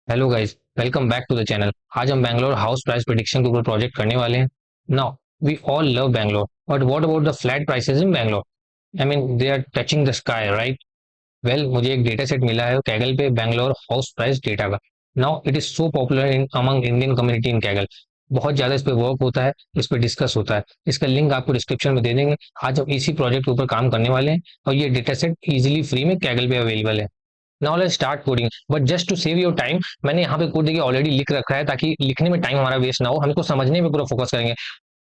Hello guys, welcome back to the channel. आज हम Bangalore house price prediction के ऊपर प्रोजेक्ट करने वाले हैं। Now we all love Bangalore, but what about the flat prices in Bangalore? I mean they are touching the sky, right? Well, मुझे एक data set मिला है कैगल पे, बैंगलोर हाउस प्राइस डेटा का। Now it is so popular in among Indian community in Kaggle. बहुत ज्यादा इस पे वर्क होता है, इस पे डिस्कस होता है। इसका लिंक आपको डिस्क्रिप्शन में दे देंगे। आज हम इसी प्रोजेक्ट के ऊपर काम करने वाले हैं और ये डेटा सेट इजिली फ्री में कैगल पे अवेलेबल है। Now let's start coding, but just to save your time मैंने यहाँ पे कोड देखिए ऑलरेडी लिख रखा है, ताकि लिखने में टाइम हमारा वेस्ट ना हो, हम इसको समझने में पूरा फोकस करेंगे।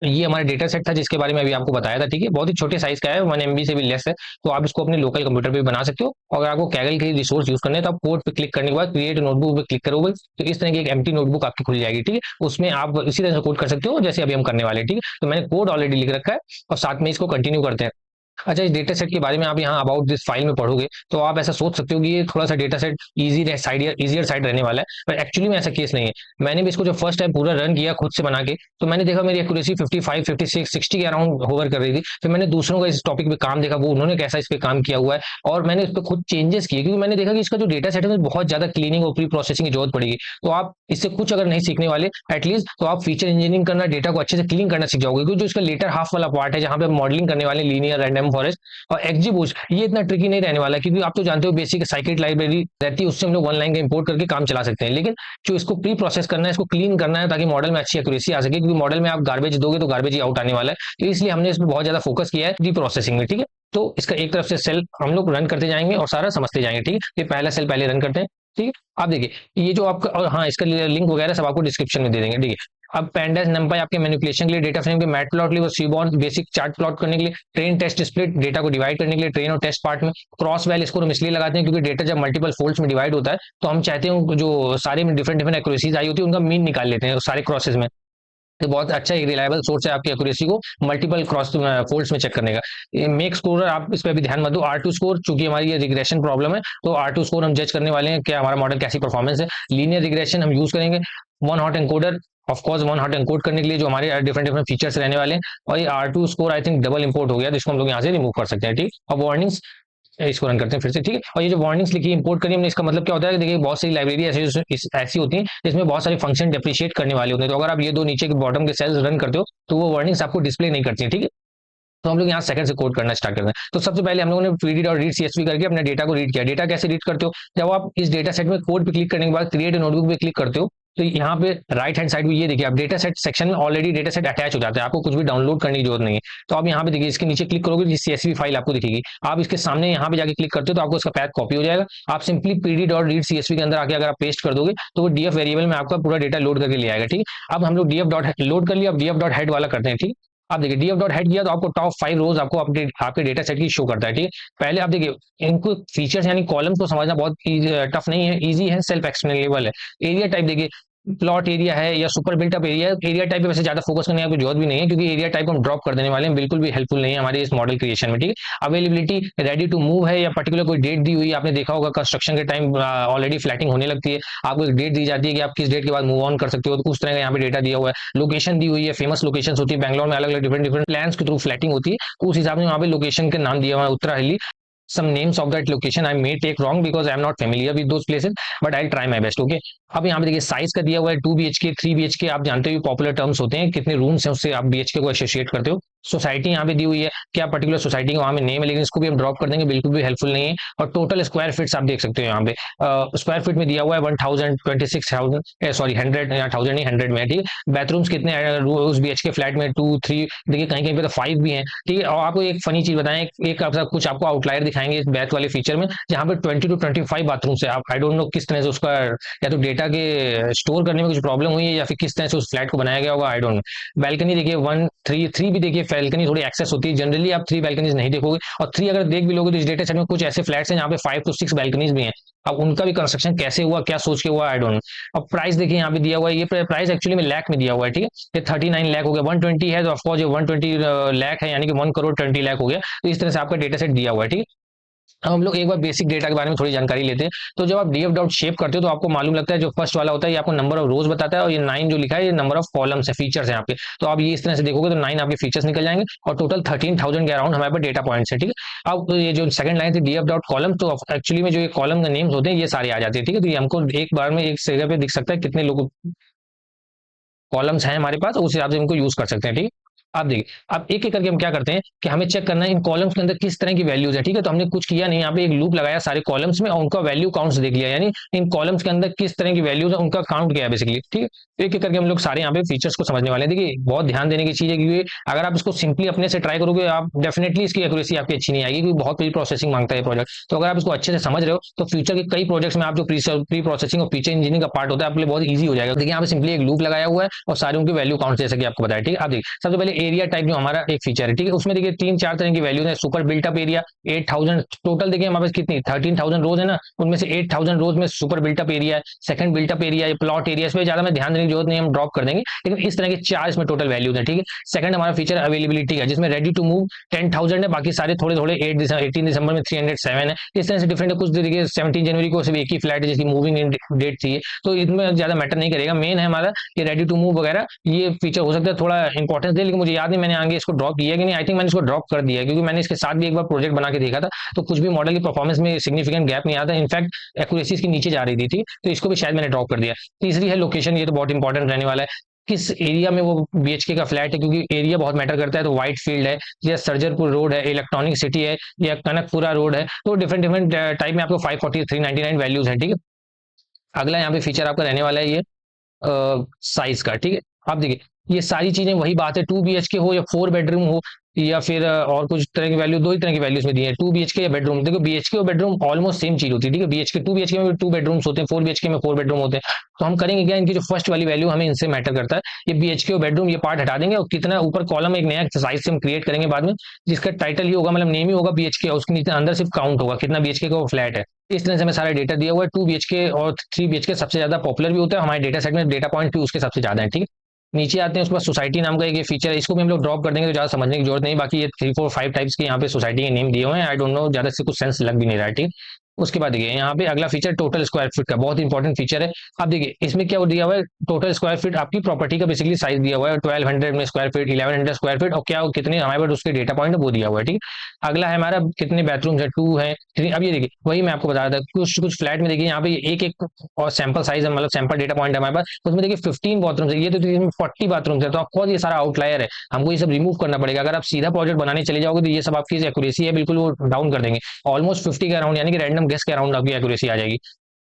ये हमारा डेटा सेट था जिसके बारे में अभी आपको बताया था, ठीक है? बहुत ही छोटे साइज का है, 1 MB से भी लेस है। तो आप इसको अपने लोकल कंप्यूटर पे भी बना सकते हो, और अगर आपको कैगल के रिसोर्स यूज करने हैं तो आप कोड पे क्लिक करने के बाद क्रिएट नोटबुक पे क्लिक करोगे तो इस तरह की एक एम्प्टी नोटबुक आपकी खुल जाएगी, ठीक है? उसमें आप इसी तरह से कोड कर सकते हो जैसे अभी हम करने वाले हैं, ठीक है? तो मैंने कोड ऑलरेडी लिख रखा है और साथ में इसको कंटिन्यू करते हैं। अच्छा, इस डेटा सेट के बारे में आप यहाँ अबाउट दिस फाइल में पढ़ोगे तो आप ऐसा सोच सकते हो कि ये थोड़ा सा डेटा सेट इजियर साइड रहने वाला है, पर एक्चुअली में ऐसा केस नहीं है। मैंने भी इसको जब फर्स्ट टाइम पूरा रन किया खुद से बना के, तो मैंने देखा मेरी एक्यूरेसी 55, 56, 60 के अराउंड होवर कर रही थी। फिर मैंने दूसरों का इस टॉपिक पे काम देखा, वो उन्होंने कैसा इस पे काम किया हुआ है, और मैंने इस पे खुद चेंजेस किए, क्योंकि मैंने देखा कि इसका जो डेटा सेट है उसमें बहुत ज्यादा क्लीनिंग और प्री प्रोसेसिंग की जरूरत पड़ेगी। तो आप इससे कुछ अगर नहीं सीखने वाले, एटलीस्ट तो आप फीचर इंजीनियरिंग करना, डेटा को अच्छे से क्लीन करना सीख जाओगे, क्योंकि जो इसका लेटर हाफ वाला पार्ट है जहां पे मॉडलिंग करने वाले लीनियर रैंडम फॉरेस्ट और एक्जीबूस्ट, ये इतना ट्रिकी नहीं रहने वाला है, क्योंकि आप तो जानते हो बेसिक साइकिट लाइब्रेरी रहती है, उससे हम लोग वन लाइन का इंपोर्ट करके काम चला सकते हैं। लेकिन जो इसको प्री प्रोसेस करना है, इसको क्लीन करना है ताकि मॉडल में अच्छी एक्यूरेसी आ सके, क्योंकि मॉडल में आप गार्बेज दोगे तो गार्बेज ही आउट आने वाला है। तो इसलिए हमने इसमें बहुत ज्यादा फोकस किया है प्री प्रोसेसिंग में, ठीक है? तो इसका एक तरफ से सेल हम लोग रन करते जाएंगे और सारा समझते जाएंगे, ठीक है? ये पहला सेल पहले रन करते हैं, ठीक है? आप देखिए ये जो आपका, और हाँ, इसका लिंक वगैरह सब आपको डिस्क्रिप्शन में दे देंगे, ठीक है? अब पैंडास नंपाई आपके मैनिपुलेशन के लिए, डेटा फ्रेम के मैट प्लॉट के लिए, सीबॉर्न बेसिक चार्ट प्लॉट करने के लिए, ट्रेन टेस्ट स्प्लिट डेटा को डिवाइड करने के लिए ट्रेन और टेस्ट पार्ट में, क्रॉस वैल इसको हम इसलिए लगाते हैं क्योंकि डेटा जब मल्टीपल फोल्ड्स में डिवाइड होता है तो हम चाहते हैं जो सारे में डिफरेंट डिफरेंट एक्यूरेसीज आई होती है उनका मीन निकाल लेते हैं सारे क्रॉसेज में। तो बहुत अच्छा एक रिलायबल सोर्स है आपकी एक्यूरेसी को मल्टीपल क्रॉस फोल्ड्स में चेक करने का। मेक स्कोर आप इस पर भी ध्यान मत दो, R2 स्कोर, चूंकि हमारी ये रिग्रेशन प्रॉब्लम है तो R2 स्कोर हम जज करने वाले हैं क्या हमारा मॉडल कैसी परफॉर्मेंस है। लीनियर रिग्रेशन हम यूज करेंगे। One hot encoder, of course one hot encode करने के लिए जो हमारे डिफरेंट डिफरेंट फीचर्स रहने वाले हैं। और ये R2 score I think double import हो गया, जिसको हम लोग यहाँ से रिमूव कर सकते हैं, ठीक। और वार्निंग्स, इसको रन करते हैं फिर से, ठीक है? और ये जो वार्निंग्स लिखी इंपोर्ट करी हमने, इसका मतलब क्या होता है कि देखिए बहुत सारी लाइब्रेरी ऐसी होती हैं जिसमें बहुत सारे फंक्शन डेप्रिशिएट करने वाले होते हैं, तो अगर आप ये दो नीचे के बॉटम के सेल्स रन करते हो तो वो वार्निंग्स आपको डिस्प्ले नहीं करती है, ठीक है? तो हम लोग यहाँ सेकंड से कोड करना स्टार्ट करते हैं। तो सबसे पहले हम लोगों ने pd और रीड सीएसवी करके अपने डेटा को रीड किया। डेटा कैसे रीड करते हो? जब आप इस डेटा सेट में कोड पे क्लिक करने के बाद क्रिएट नोटबुक पे क्लिक करते हो तो यहाँ पे राइट हैंड साइड में ये देखिए, आप डेटा सेट सेक्शन में ऑलरेडी डेटा सेट अटैच हो जाता है, आपको कुछ भी डाउनलोड करने की जरूरत नहीं है। तो आप यहाँ पे देखिए इसके नीचे क्लिक करोगे, सीएसवी फाइल आपको दिखेगी। आप इसके सामने यहाँ पे जाके क्लिक करते हो तो आपको इसका पैथ कॉपी हो जाएगा। आप simply pd dot read CSV के अंदर आके अगर आप पेस्ट कर दोगे तो वो डीएफ वेरिएबल में आपका पूरा डेटा लोड करके ले आएगा, ठीक है? अब हम लोग डीएफ डॉट लोड कर लिया, अब डीएफ डॉट हेड वाला करते हैं, ठीक। आप देखिए डीएफ डॉट हेड किया तो आपको टॉप 5 रोज आपको अपडेट आपके डेटा सेट की शो करता है, ठीक है? पहले आप देखिए इनको फीचर्स यानी कॉलम को समझना बहुत टफ नहीं है, इजी है, सेल्फ एक्सप्लेनेबल है। एरिया टाइप देखिए, प्लॉट एरिया है या super built up area. Area type पे वैसे ज्यादा फोकस करने की जरूरत भी नहीं है, क्योंकि एरिया टाइप हम ड्रॉप कर देने वाले हैं, बिल्कुल भी हेल्पफुल नहीं है हमारे इस मॉडल क्रिएशन में, ठीक है? अवेलेबिलिटी, रेडी टू मूव है या पर्टिकुलर कोई डेट दी हुई है, आपने देखा होगा कंस्ट्रक्शन के टाइम ऑलरेडी फ्लैटिंग होने लगती है, आपको एक डेट दी जाती है कि आप किस डेट के बाद मूव ऑन कर सकते हो, तो उस तरह का यहाँ पे डेटा दिया हुआ है। लोकेशन दी हुई है, फेमस लोकेशन होती है बैंगलोर में, अलग अलग डिफरेंट डिफरेंट प्लान के थ्रू फ्लैटिंग होती है, तो उस हिसाब से वहाँ पे लोकेशन के नाम दिया हुआ है। उत्तरा हिली, some names of that location I may take wrong because I am not familiar with those places, but I'll try my best, okay? अब यहाँ पे देखिए साइज का दिया हुआ है 2 BHK 3 BHK, आप जानते हो पॉपुलर टर्म्स होते हैं, कितने रूम्स हैं उससे आप BHK को एसोसिएट करते हो। सोसाइटी यहाँ पे दी हुई है, क्या पर्टिकुलर सोसाइटी का वहां में नेम है, लेकिन इसको भी हम ड्रॉप कर देंगे, बिल्कुल भी हेल्पफुल नहीं है। और टोटल स्क्वायर फीट्स आप देख सकते हो यहाँ पे, स्क्वायर फीट में दिया हुआ है 1000, 26,000, सॉरी 100, या 1000 नहीं 100 में है, ठीक है? बाथरूम्स कितने उस BHK फ्लैट में 2 3, देखिए कहीं कहीं पे तो 5 भी है, ठीक है? और आपको एक फनी चीज बताएं, एक कुछ आपको आउटलायर दिखाएंगे इस बैथ वाले फीचर में, जहाँ पे 20 to 25 बाथरूम है। आप आई डोंट नो किस तरह से उसका या तो डेटा के स्टोर करने में कुछ प्रॉब्लम हुई है या फिर किस तरह से उस फ्लैट को बनाया गया होगा, आई डोंट नो। बैल्कनी देखिए 1 3 3 भी देखिए, बैल्कनी थोड़ी एक्सेस होती है, जनरली आप 3 बैल्कनीज नहीं देखोगे, और 3 अगर देख भी लोगे तो इस डेटा सेट में कुछ ऐसे फ्लैट्स हैं जहाँ पे 5 to 6 बैल्कनीज भी हैं। अब उनका भी कंस्ट्रक्शन कैसे हुआ, क्या सोच के हुआ, आई डोंट नो। अब प्राइस देखिए यहाँ पे दिया हुआ है, ये प्राइस एक्चुअली में लाख में दिया हुआ है, ठीक है? ये 39 लाख हो गया, 120 है तो ऑफकोर्स ये 120 लाख है, यानी कि 1 करोड़ 20 लाख हो गया। तो इस तरह से आपका डेटा सेट दिया हुआ है, ठीक है? अब हम लोग एक बार बेसिक डेटा के बारे में थोड़ी जानकारी लेते हैं। तो जब आप डीएफ डॉट शेप करते हो तो आपको मालूम लगता है, जो फर्स्ट वाला होता है ये आपको नंबर ऑफ रोज बताता है, और ये 9 जो लिखा है ये नंबर ऑफ कॉलम्स है, फीचर्स है आपके। तो आप ये इस तरह से देखोगे तो 9 आपके फीचर्स निकल जाएंगे, और टोटल 13,000 के अराउंड हमारे पास डेटा पॉइंट्स है, ठीक है। अब ये जो सेकंड लाइन थी डीएफ डॉट कॉलम, तो एक्चुअली में जो ये कॉलम के नेम्स होते हैं ये सारे आ जाते हैं, ठीक है। तो ये हमको एक बार में एक जगह पे दिख सकता है कितने लोग कॉलम्स हैं हमारे पास, उस हिसाब से इनको यूज कर सकते हैं, ठीक है। आप देखिए, अब एक एक करके हम क्या करते हैं कि हमें चेक करना है इन कॉलम्स के अंदर किस तरह की वैल्यूज है, ठीक है। तो हमने कुछ किया नहीं, यहाँ पे एक लूप लगाया सारे कॉलम्स में और उनका वैल्यू काउंट्स देख लिया, यानी इन कॉलम्स के अंदर किस तरह की वैल्यूज है उनका काउंट किया है बेसिकली, ठीक है। एक एक करके हम लोग सारे यहाँ पे फीचर्स को समझने वाले हैं। देखिए बहुत ध्यान देने की चीज है, क्योंकि अगर आप इसको सिंपली अपने से ट्राई करोगे आप डेफिनेटली इसकी एक्यूरेसी आपकी अच्छी नहीं आएगी, क्योंकि बहुत बड़ी प्रोसेसिंग मांगता है प्रोजेक्ट। तो अगर आप इसको अच्छे से समझ रहे हो तो फ्यूचर के कई प्रोजेक्ट्स में आप जो प्री प्रोसेसिंग और फीचर इंजीनियरिंग का पार्ट होता है आपके लिए बहुत ईजी हो जाएगा। देखिए यहाँ पे सिंपली एक लूप लगाया हुआ है और सारे उनकी वैल्यू काउंट जैसे कि आपको बताया, ठीक है। आप देखिए सबसे पहले एरिया टाइप जो हमारा एक फीचर है, ठीक है, उसमें देखिए 3-4 तरह की वैल्यूज है। सुपर बिल्टअप एरिया 8,000 टोटल, देखिए हमारे पास कितनी 13,000 रोज है ना, उनमें से 8,000 रोज में सुपर बिल्टअप एरिया है। सेकंड बिल्टअप एरिया है, प्लॉट एरिया, इस पे ज्यादा में ध्यान देने की जरूरत नहीं, हम ड्रॉप कर देंगे। लेकिन इस तरह के 4 इसमें टोटल वैल्यूज है, ठीक है। सेकंड हमारा फीचर अवेलेबिलिटी है, जिसमें रेडी टू मूव 10,000 है, बाकी सारे थोड़े थोड़े 18 दिसंबर में 307 है। इस तरह से डिफरेंट है, कुछ देखिए 17 जनवरी को सिर्फ एक ही फ्लाइट है जिसकी मूविंग डेट थी, तो इसमें ज्यादा मैटर नहीं करेगा। मेन है हमारा ये रेडी टू मूव वगैरह, ये फीचर हो सकता है थोड़ा इंपॉर्टेंस दे, लेकिन मुझे याद नहीं मैंने आगे इसको ड्रॉप किया कि नहीं। आई थिंक मैंने इसको ड्रॉप कर दिया है, क्योंकि मैंने इसके साथ भी एक बार प्रोजेक्ट बना के देखा था, तो कुछ भी मॉडल की परफॉर्मेंस में सिग्निफिकेंट गैप नहीं आता, इनफैक्ट एक्यूरेसी इसकी नीचे जा रही थी, तो इसको भी शायद मैंने ड्रॉप कर दिया। तीसरी है लोकेशन, ये तो बहुत इंपॉर्टेंट रहने वाला है, किस एरिया में वो बीएचके का फ्लैट है, क्योंकि एरिया बहुत मैटर करता है। तो व्हाइट फील्ड है या सर्जरपुर रोड है, इलेक्ट्रॉनिक सिटी है या कनकपुरा रोड है, तो डिफरेंट डिफरेंट टाइप में आपको 540 399 वैल्यूज है, ठीक है। अगला यहाँ पे फीचर आपका रहने वाला है ये साइज का, ठीक है। आप देखिए ये सारी चीजें वही बात है, 2 BHK हो या 4 बेडरूम हो या फिर और कुछ तरह की वैल्यू, दो ही तरह की वैल्यूज में दी है, 2 BHK या बेडरूम। देखो बीएचके और बेडरूम ऑलमोस्ट सेम चीज होती है, ठीक है। बीएचके 2 BHK में भी 2 बेडरूम्स होते हैं, 4 BHK में 4 बेडरूम होते हैं। तो हम करेंगे क्या, इनकी जो फर्स्ट वाली वैल्यू हमें इनसे मैटर करता है, ये बीएचके और बेडरूम ये पार्ट हटा देंगे और कितना ऊपर कॉलम एक नया एक्सरसाइज से हम क्रिएट करेंगे बाद में, जिसका टाइटल ही होगा, मतलब नेम ही होगा बीएचके, और उसके नीचे अंदर सिर्फ काउंट होगा कितना बीएचके का वो फ्लैट है। इस तरह से हमें सारा डेटा दिया हुआ है। 2 BHK और 3 BHK सबसे ज्यादा पॉपुलर भी होता है हमारे डेटा सेट में, डेटा पॉइंट भी उसके सबसे ज्यादा है, ठीक है। नीचे आते हैं, उसके बाद सोसाइटी नाम का एक ये फीचर है, इसको भी हम लोग ड्रॉप कर देंगे, तो ज्यादा समझने की जरूरत नहीं। बाकी ये 3 4 5 टाइप्स के यहाँ पे सोसाइटी के नेम दिए हुए हैं, आई डोंट नो, ज्यादा से कुछ सेंस लग भी नहीं रहा है, ठीक है। उसके बाद देखिए यहाँ पे अगला फीचर टोटल स्क्वायर फीट का, बहुत इंपॉर्टेंट फीचर है। अब देखिए इसमें क्या दिया हुआ है, टोटल स्क्वायर फीट आपकी प्रॉपर्टी का बेसिकली साइज दिया हुआ है, 1200 में स्क्वायर फीट, 1100 स्क्वायर फीट, और क्या कितने हमारे पास उसके डेटा पॉइंट है वो दिया हुआ है, ठीक है। अगला है हमारा कितने बाथरूम है, 2 है। अब ये देखिए वही मैं आपको बता रहा था, कुछ कुछ फ्लैट में देखिए यहाँ पे एक एक और सैंपल साइज है, मतलब सैंपल डेटा पॉइंट है हमारे पास, उसमें देखिए 15 बाथरूम है, ये तो 40 बाथरूम है, तो आपको ये सारा आउटलायर है, हमको ये सब रिमूव करना पड़ेगा। अगर आप सीधा प्रोजेक्ट बनाने चले जाओगे तो ये सब आपकी एक्यूरेसी है बिल्कुल वो डाउन कर देंगे, ऑलमोस्ट 50 के अराउंड, यानी कि रैंडम गेस के अराउंड आपकी एक्यूरेसी आ जाएगी।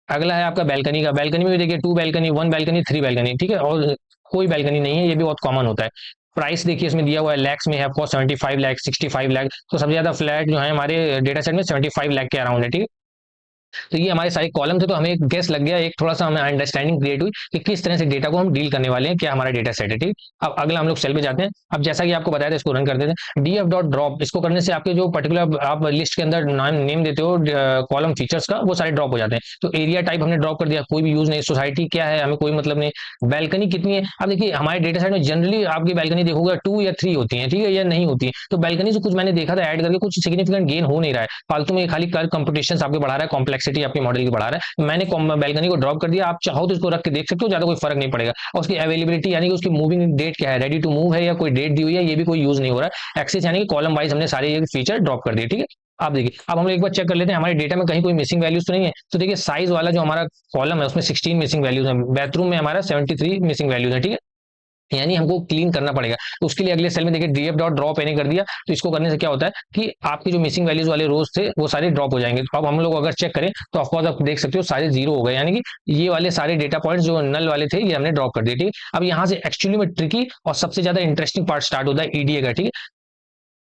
अगला है आपका बैल्कनी का, बैल्कनी में भी देखिए 2 बैल्कनी, 1 बैल्कनी, 3 बैल्कनी, ठीक है, और कोई बैल्कनी नहीं है, ये भी बहुत कॉमन होता है। प्राइस देखिए इसमें दिया हुआ है लैक्स में है, आपको 75 लाख 65 लाख, तो सबसे ज्यादा फ्लैट जो है हमारे डेटा सेट में 75 लाख के अराउंड है, ठीक है। तो ये हमारे सारे कॉलम थे, तो हमें एक गेस लग गया, एक थोड़ा सा हमें अंडरस्टैंडिंग क्रिएट हुई कि किस तरह से डेटा को हम डील करने वाले हैं, क्या हमारा डेटा सेट है, ठीक। अब अगला हम लोग सेल पे जाते हैं। अब जैसा कि आपको बताया था इसको रन कर देते हैं, डीएफ डॉट ड्रॉप, इसको करने से आपके जो पर्टिकुलर आप लिस्ट के अंदर नाम नेम देते हो कॉलम फीचर्स का, वो सारे ड्रॉप हो जाते हैं। तो एरिया टाइप हमने ड्रॉप कर दिया, कोई भी यूज नहीं, सोसाइटी क्या है हमें कोई मतलब नहीं, बैल्कनी कितनी है। अब देखिए हमारे डेटा सेट में जनरली आपकी बैल्कनी देखोगे 2 या 3 होती है, ठीक है, या नहीं होती है। तो बैल्कनी से कुछ मैंने देखा था ऐड करके, कुछ सिग्निफिकेंट गेन हो नहीं रहा है, फालतू में खाली कर कंपटीशन आपके बढ़ा रहा है, कॉम्प्लेक्सिटी आपके मॉडल की बढ़ा रहा है। मैंने बैल्कनी को ड्रॉप कर दिया, आप चाहो तो इसको रख के देख सकते हो, ज्यादा कोई फर्क नहीं पड़ेगा। और उसकी अवेलेबिलिटी यानी कि उसकी मूविंग डेट क्या है, रेडी टू मूव है या कोई डेट दी हुई है, ये भी कोई यूज नहीं हो रहा है। एक्सेस यानी कि कॉलम वाइज हमने सारे ये फीचर ड्रॉप कर दिए, ठीक है। आप देखिए अब हम लोग एक बार चेक कर लेते हैं हमारे डेटा में कहीं कोई मिसिंग वैल्यूज तो नहीं है। तो देखिए साइज वाला जो हमारा कॉलम है उसमें 16 मिसिंग वैल्यूज है, बाथरूम में हमारा 73 मिसिंग वैल्यूज है, ठीक है। यानी हमको क्लीन करना पड़ेगा, तो उसके लिए अगले सेल में देखिए डीएफ डॉट ड्रॉप एने कर दिया। तो इसको करने से क्या होता है कि आपके जो मिसिंग वैल्यूज वाले रोज थे वो सारे ड्रॉप हो जाएंगे। तो अब हम लोग अगर चेक करें तो ऑफकोर्स आप देख सकते हो सारे जीरो हो गए, यानी कि ये वाले सारे डेटा पॉइंट्स जो नल वाले थे ये हमने ड्रॉप कर दिए, ठीक है। अब यहाँ से एक्चुअली में ट्रिकी और सबसे ज्यादा इंटरेस्टिंग पार्ट स्टार्ट होता है ईडीए का, ठीक है।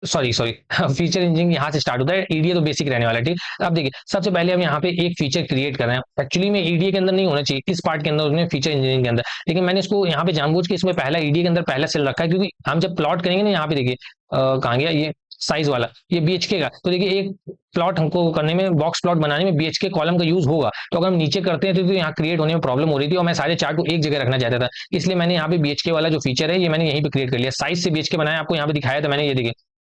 सॉरी सॉरी फीचर इंजीनियरिंग यहाँ से स्टार्ट होता है, ईडीए तो बेसिक रहने वाला है, ठीक। अब देखिए सबसे पहले हम यहाँ पे एक फीचर क्रिएट कर रहे हैं, एक्चुअली में ईडीए के अंदर नहीं होना चाहिए, इस पार्ट के अंदर उसमें फीचर इंजीनियरिंग के अंदर, लेकिन मैंने इसको यहाँ पे जानबूझ के इसमें पहला ईडीए के अंदर पहला सेल रखा है, क्योंकि हम जब प्लॉट करेंगे ना, यहाँ पे देखिए कहाँ गया ये साइज वाला, ये बीएचके का, तो देखिए एक प्लॉट हमको करने में, बॉक्स प्लॉट बनाने में बीएचके कॉलम का यूज होगा। तो अगर हम नीचे करते हैं तो यहाँ क्रिएट होने में प्रॉब्लम हो रही थी, और मैं सारे चार्ट को एक जगह रखना चाहता था, इसलिए मैंने यहाँ पे बीएचके वाला जो फीचर है ये मैंने यहीं पे क्रिएट कर लिया, साइज से बीएचके बनाया, आपको यहाँ पे दिखाया था मैंने, ये देखिए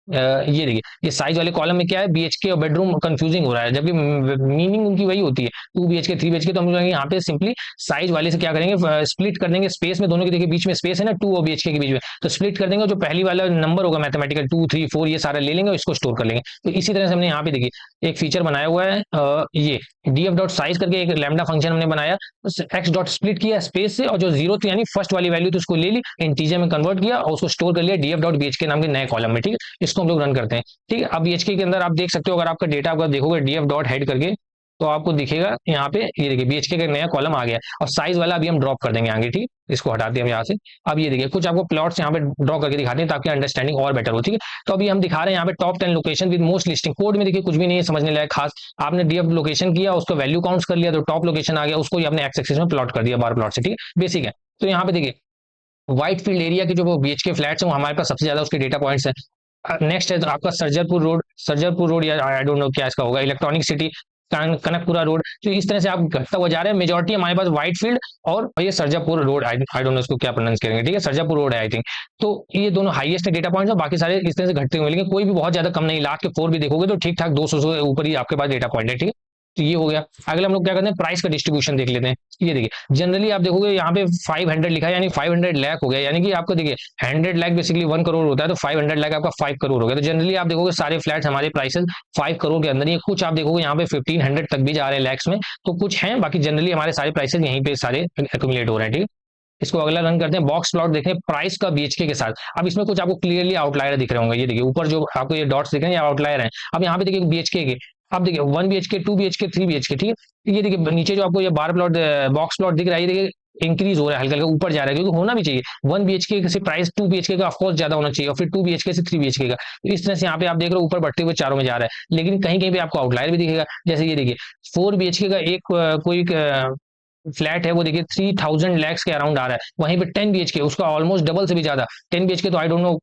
ये देखिए, ये साइज वाले कॉलम में क्या है, बीएचके और बेडरूम कंफ्यूजिंग हो रहा है, जबकि मीनिंग उनकी वही होती है, 2 BHK 3 BHK। तो हम लोग यहाँ पे सिंपली साइज वाले से क्या करेंगे, स्प्लिट कर देंगे स्पेस में, दोनों के देखिए बीच में स्पेस है ना 2 और BHK के बीच में, तो स्प्लिट कर देंगे, जो पहली वाला नंबर होगा मैथमेटिकल 2 3 4 ये सारा ले लेंगे और इसको स्टोर कर लेंगे। तो इसी तरह से हमने यहाँ पे देखिए एक फीचर बनाया हुआ है, ये df डॉट साइज करके एक लैम्डा फंक्शन हमने बनाया, एक्स डॉट स्प्लिट किया स्पेस से, और जो जीरो थी यानी फर्स्ट वाली वैल्यू थी उसको ले ली, इंटीजर में कन्वर्ट किया और उसको स्टोर कर लिया df डॉट BHK नाम के नए कॉलम में, ठीक है। इसको हम लोग रन करते हैं, ठीक है। अब BHK के अंदर आप देख सकते हो, अगर आपका डेटा अगर देखोगे df डॉट हेड करके, तो आपको दिखेगा यहाँ पे, ये देखिए BHK का नया कॉलम आ गया, और साइज वाला अभी हम ड्रॉप कर देंगे आगे, ठीक है। इसको हटाते हैं हम यहाँ से। अब ये देखिए कुछ आपको प्लॉट्स यहाँ पे ड्रॉ करके दिखाते हैं ताकि अंडरस्टैंडिंग और बेटर हो, ठीक है। तो अभी हम दिखा रहे हैं यहाँ पे top 10 location with most listing. Code में देखिए कुछ भी नहीं है समझने लायक खास, आपने df लोकेशन किया, उसको वैल्यू काउंट्स कर लिया, तो टॉप लोकेशन आ गया, उसको ही आपने एक्स एक्सिस में प्लॉट कर दिया बार प्लॉट से, ठीक है, बेसिक है। तो यहाँ पे देखिए व्हाइट फील्ड एरिया के जो BHK फ्लैट्स हैं वो हमारे पास सबसे ज्यादा उसके डेटा पॉइंट्स है। नेक्स्ट है तो आपका सरजरपुर रोड या आई डोंट नो क्या इसका होगा, इलेक्ट्रॉनिक सिटी, कनकपुरा रोड। तो इस तरह से आप घटता हुआ जा रहे हैं, मेजोरिटी हमारे पास व्हाइट फील्ड और ये Sarjapur road, I don't know इसको क्या प्रोनाउंस करेंगे, ठीक है, सरजापुर रोड है आई थिंक। तो ये दोनों हाईएस्ट डेटा पॉइंट्स और बाकी सारे इस तरह से घटते हुए मिलेंगे, कोई भी बहुत ज्यादा कम नहीं, लाख के 4 भी देखोगे तो ठीक ठाक 200 से ऊपर ही आपके पास डेटा पॉइंट है, ठीक है। तो ये हो गया। अगला हम लोग क्या करते हैं, प्राइस का डिस्ट्रीब्यूशन देख लेते हैं। ये देखिए जनरली आप देखोगे यहाँ पे 500 लिखा है, यानी 500 लाख हो गया, यानी कि आपको देखिए 100 लाख बेसिकली 1 करोड़ होता है, तो 500 लाख आपका 5 करोड़ हो गया। तो जनरली आप देखोगे सारे फ्लैट्स हमारे प्राइसेस 5 करोड़ के अंदर ही, कुछ आप देखोगे यहाँ पे 1500 तक भी जा रहे हैं लैक्स में, तो कुछ हैं, बाकी जनरली हमारे सारे प्राइसेस यहीं पे सारे एक्यूमुलेट हो रहे हैं, ठीक है। इसको अगला रन करते हैं, बॉक्स प्लॉट देखें प्राइस का BHK के साथ। अब इसमें कुछ आपको क्लियरली आउटलायर दिख रहे होंगे, ये देखिए ऊपर जो आपको ये डॉट्स दिख रहे हैं ये आउटलायर हैं। अब यहाँ पे देखिए BHK के, अब देखिए 1 BHK 2 BHK 3 BHK, ठीक है। ये देखिए नीचे जो आपको ये बार प्लॉट बॉक्स प्लॉट दिख रहा है, ये देखिए इंक्रीज हो रहा है, हल्का हल्का ऊपर जा रहा है, क्योंकि होना भी चाहिए। 1 BHK से प्राइस 2 BHK का ऑफकोर्स ज्यादा होना चाहिए, और फिर 2 BHK से 3 BHK का। तो इस तरह से यहाँ पे आप देख रहे हो ऊपर बढ़ते हुए चारों में जा रहा है, लेकिन कहीं कहीं पे आपको आउटलायर भी दिखेगा। जैसे ये देखिए 4 BHK का एक कोई फ्लैट है, वो देखिए 3000 लैक्स के अराउंड आ रहा है, वहीं पे 10 BHK उसका ऑलमोस्ट डबल से भी ज्यादा, 10 BHK तो आई डोंट नो